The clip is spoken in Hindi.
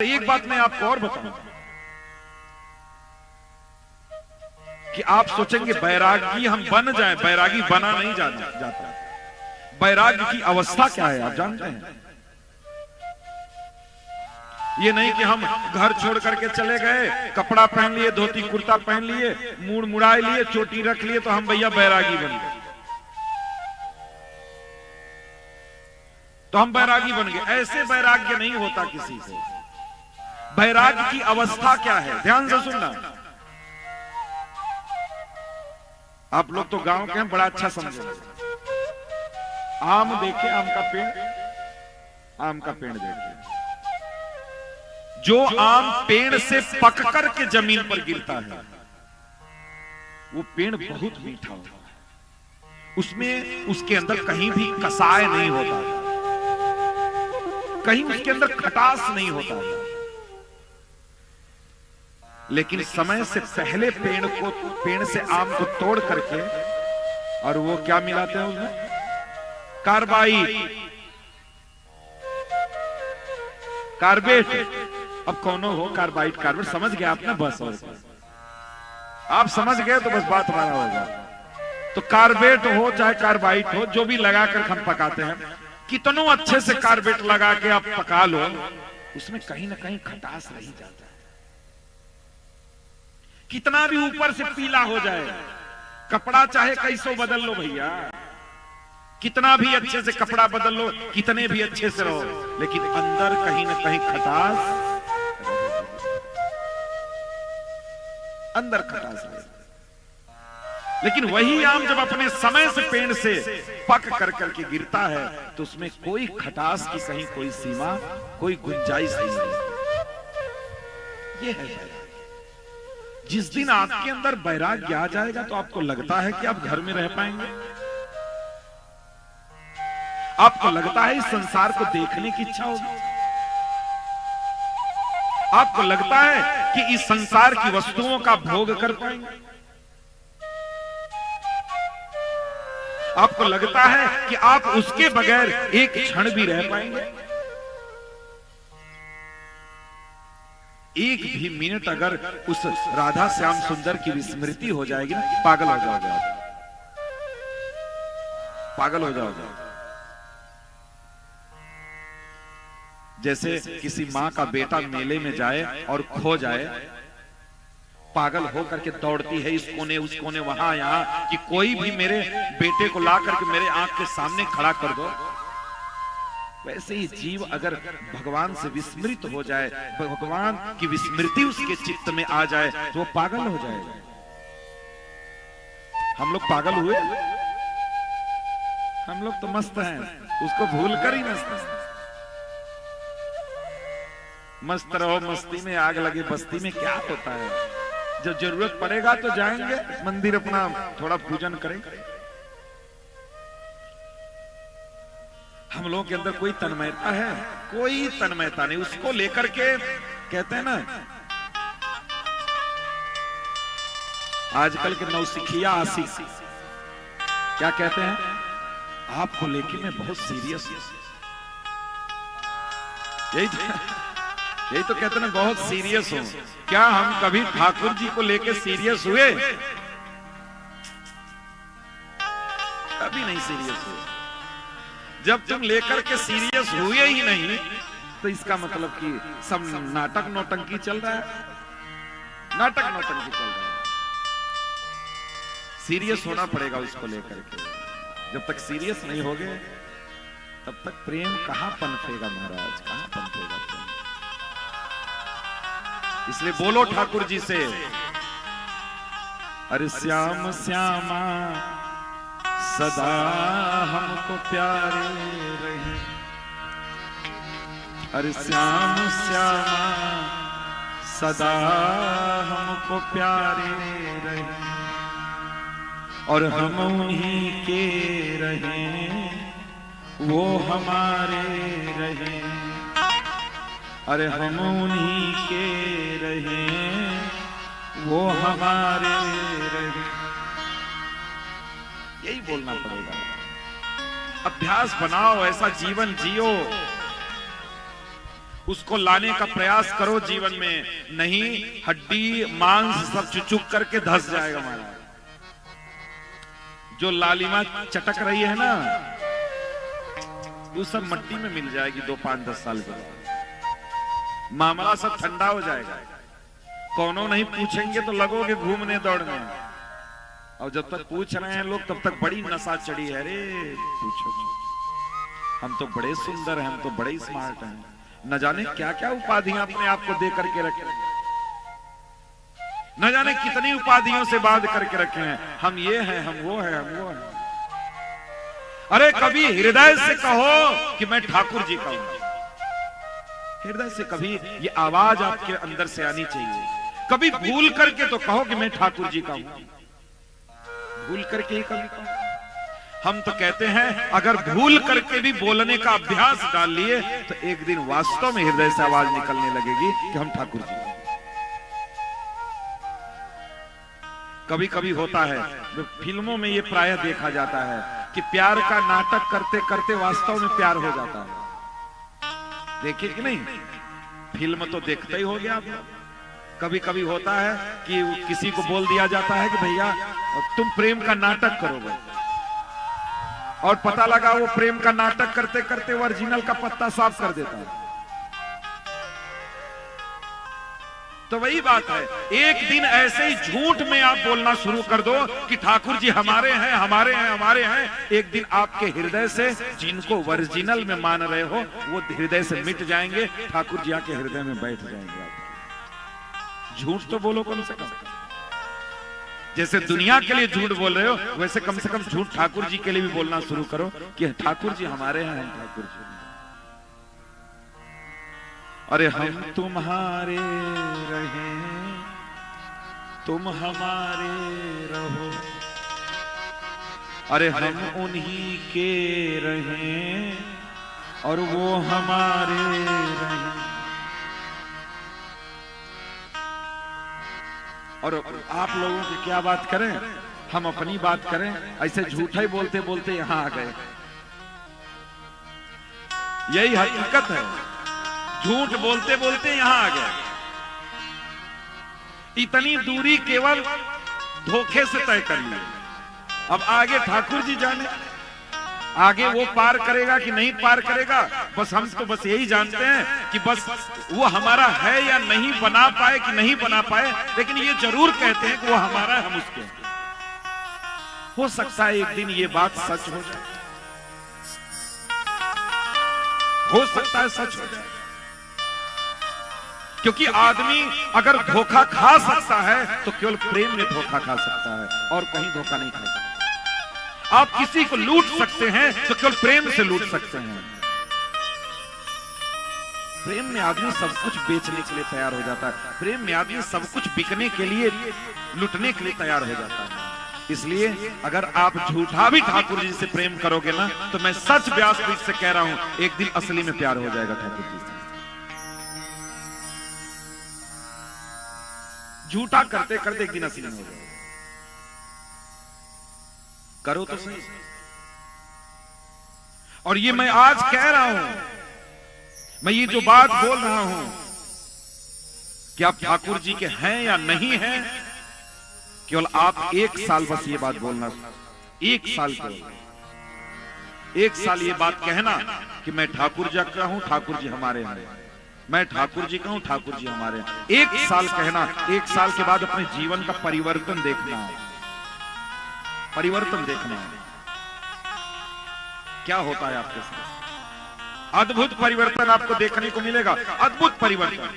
एक बात मैं आपको और बताऊं कि आप सोचेंगे बैरागी हम बन जाएं, बैरागी बना नहीं जाता। बैरागी की अवस्था क्या है आप जानते हैं? ये नहीं कि हम घर छोड़ करके चले गए, कपड़ा पहन लिए, धोती कुर्ता पहन लिए, मूड़ मुड़ाए लिए, चोटी रख लिए तो हम भैया बैरागी बन गए, तो हम बैरागी बन गए। ऐसे वैराग्य नहीं होता किसी से। बैराग्य की अवस्था क्या है, ध्यान से सुनना। आप लोग तो गांव के हैं, बड़ा अच्छा समझो। आम देखे, आम का पेड़ देखे, जो आम पेड़ से पक कर के जमीन पर गिरता है वो पेड़ बहुत मीठा होता है, उसमें उसके अंदर कहीं भी कसाय नहीं होता, कहीं उसके अंदर खटास नहीं होता। लेकिन समय से पहले पेड़ से आम को तोड़ करके और वो क्या मिलाते हैं उसमें? कार्बेट। अब कौन हो कार्बाइड कार्बेट, समझ गए आप ना? बस और आप समझ गए तो बस बात हमारा होगा। तो कार्बेट हो चाहे कार्बाइड हो, जो भी लगाकर हम पकाते हैं, कितनों अच्छे से कार्बेट लगा के आप पका लो, उसमें कहीं ना कहीं खटास रही जाता है। कितना भी ऊपर से पीला हो जाए, कपड़ा चाहे कैसो बदल लो भैया, कितना भी अच्छे से कपड़ा बदल लो, कितने भी अच्छे से रहो, लेकिन अंदर कहीं ना कहीं खटास, अंदर खटास है। लेकिन वही आम जब अपने समय से पेड़ से पक कर करके गिरता है तो उसमें कोई खटास की कहीं कोई सीमा, कोई गुंजाइश नहीं। ये है बैराग्य। जिस दिन आपके अंदर बैराग्य आ जाएगा तो आपको लगता है कि आप घर में रह पाएंगे, आपको लगता है इस संसार को देखने की इच्छा होगी, आपको लगता है कि इस संसार की वस्तुओं का भोग कर पाएंगे, आपको लगता है कि आप उसके बगैर एक क्षण भी रह पाएंगे। एक भी मिनट अगर उस राधा श्याम सुंदर की विस्मृति हो जाएगी ना, पागल हो जाओगे, पागल हो जाओगे। जैसे किसी मां का बेटा मेले में जाए और खो जाए, पागल होकर के दौड़ती है इस कोने उस कोने, वहां यहां, कि कोई भी मेरे बेटे को ला करके मेरे आंख के सामने खड़ा कर दो। वैसे ही जीव अगर भगवान से विस्मृत हो जाए, भगवान की विस्मृति उसके चित्त में आ जाए तो वो पागल हो जाएगा। हम लोग पागल हुए? हम लोग तो मस्त हैं, उसको भूलकर ही मस्त हैं। मस्त रहो, मस्ती में आग लगे बस्ती में, क्या होता है? जब जरूरत पड़ेगा तो जाएंगे मंदिर, अपना थोड़ा पूजन करेंगे। हम लोगों के अंदर कोई तन्मयता है? कोई तन्मयता नहीं। उसको लेकर के कहते हैं ना, आजकल के नौसिखिया आशिक क्या कहते हैं? आपको लेके मैं बहुत सीरियस हूं। यही तो कहते हैं ना, बहुत सीरियस हूं। क्या हम कभी ठाकुर जी को लेके सीरियस हुए? कभी नहीं सीरियस हुए। जब तुम लेकर के सीरियस हुए ही नहीं तो इसका मतलब कि सब नाटक नौटंकी चल रहा है, नाटक नौटंकी चल रहा है। सीरियस होना पड़ेगा उसको लेकर के। जब तक सीरियस नहीं होगे तब तक प्रेम कहां पनपेगा महाराज, कहां पनपेगा प्रेम। इसलिए बोलो ठाकुर जी से, अरे श्याम श्यामा सदा हमको प्यारे रहे, अरे श्याम श्यामा सदा हमको प्यारे रहे, और हम उन्हीं के रहें वो हमारे रहें, अरे हम उन्हीं के रहें वो हमारे रहें। यही बोलना पड़ेगा। अभ्यास बनाओ, ऐसा जीवन जियो उसको लाने का प्रयास करो जीवन में, नहीं हड्डी मांस सब चुचुक करके धस जाएगा महाराज। जो लालिमा चटक रही है ना, वो सब मट्टी में मिल जाएगी 2, 5, 10 साल के बाद। मामला सब ठंडा हो जाएगा, कौनो नहीं पूछेंगे तो लगोगे घूमने दौड़ने, और जब तक पूछ रहे हैं लोग तब तक बड़ी नशा चढ़ी है। अरे पूछो, हम तो बड़े सुंदर हैं, हम तो बड़े स्मार्ट हैं, न जाने क्या क्या उपाधियां अपने आप को दे करके रखे, न जाने कितनी उपाधियों से बात करके रखे हैं। हम ये हैं, हम वो हैं, हम वो हैं। अरे कभी हृदय से कहो कि मैं ठाकुर जी का हूं। हृदय से कभी ये आवाज आपके अंदर से आनी चाहिए। कभी भूल करके तो कहो कि मैं ठाकुर जी का हूं, भूल करके ही कभी कहो। हम तो कहते हैं अगर भूल करके भी बोलने का अभ्यास डाल लिए तो एक दिन वास्तव में हृदय से आवाज निकलने लगेगी कि हम ठाकुर जी। कभी कभी होता है, फिल्मों में ये प्रायः देखा जाता है कि प्यार का नाटक करते करते वास्तव में प्यार हो जाता है। देखिए कि नहीं, फिल्म तो देखते ही हो गया आप लोग। कभी कभी होता है कि किसी को बोल दिया जाता है कि भैया तुम प्रेम का नाटक करोगे, और पता लगा वो प्रेम का नाटक करते करते ओरिजिनल का पत्ता साफ कर देता है। तो वही बात है, एक दिन ऐसे ही झूठ में आप बोलना शुरू कर दो कि ठाकुर जी हमारे हैं, हमारे हैं, हमारे हैं। एक दिन आपके हृदय से जिनको ओरिजिनल में मान रहे हो वो हृदय से मिट जाएंगे, ठाकुर जी आके हृदय में बैठ जाएंगे। आप झूठ तो बोलो कम से कम, जैसे दुनिया के लिए झूठ बोल रहे हो वैसे कम से कम झूठ ठाकुर जी के लिए भी बोलना शुरू करो कि ठाकुर जी हमारे हैं, हम ठाकुर जी। अरे हम तुम्हारे रहे, तुम हमारे रहो, अरे हम उन्हीं के रहे और वो हमारे रहे। और आप लोगों की क्या बात करें, हम अपनी बात करें, ऐसे झूठा ही बोलते बोलते यहां आ गए। यही हकीकत है, झूठ बोलते बोलते यहां आ गए। इतनी दूरी केवल धोखे से तय कर ली। अब आगे ठाकुर जी जाने, आगे वो पार करेगा कि नहीं पार करेगा। बस हम तो बस यही जानते हैं कि बस वो हमारा है या नहीं बना पाए कि नहीं बना पाए, लेकिन ये जरूर कहते हैं कि वो हमारा है, हम उसके। हो सकता है एक दिन ये बात सच हो जाए, हो सकता है सच हो जाए। क्योंकि आदमी अगर धोखा खा सकता है तो केवल प्रेम में धोखा खा सकता है, और कहीं धोखा नहीं खा सकता। आप किसी को लूट सकते हैं तो केवल प्रेम से लूट सकते हैं। प्रेम में आदमी सब कुछ बेचने के लिए तैयार हो जाता है, प्रेम में आदमी सब कुछ बिकने के लिए, लूटने के लिए तैयार हो जाता है। इसलिए अगर आप झूठा भी ठाकुर जी से प्रेम करोगे ना, तो मैं सच व्यासपीठ से कह रहा हूं एक दिन असली में प्यार हो जाएगा ठाकुर जी से। झूठा करते करते एक दिन असली में हो जाएगा। करो तो सही। और ये मैं आज कह रहा हूं, मैं ये जो बात बोल रहा हूं कि आप ठाकुर जी के हैं या नहीं हैं, केवल आप एक साल बस ये बात बोलना, एक साल केवल एक साल ये बात कहना कि मैं ठाकुर जी का हूं, ठाकुर जी हमारे हैं, मैं ठाकुर जी का हूं, ठाकुर जी हमारे हैं। एक साल कहना, एक साल के बाद अपने जीवन का परिवर्तन देखना है, परिवर्तन देखना है क्या होता है आपके साथ। अद्भुत परिवर्तन आपको देखने को मिलेगा, अद्भुत परिवर्तन।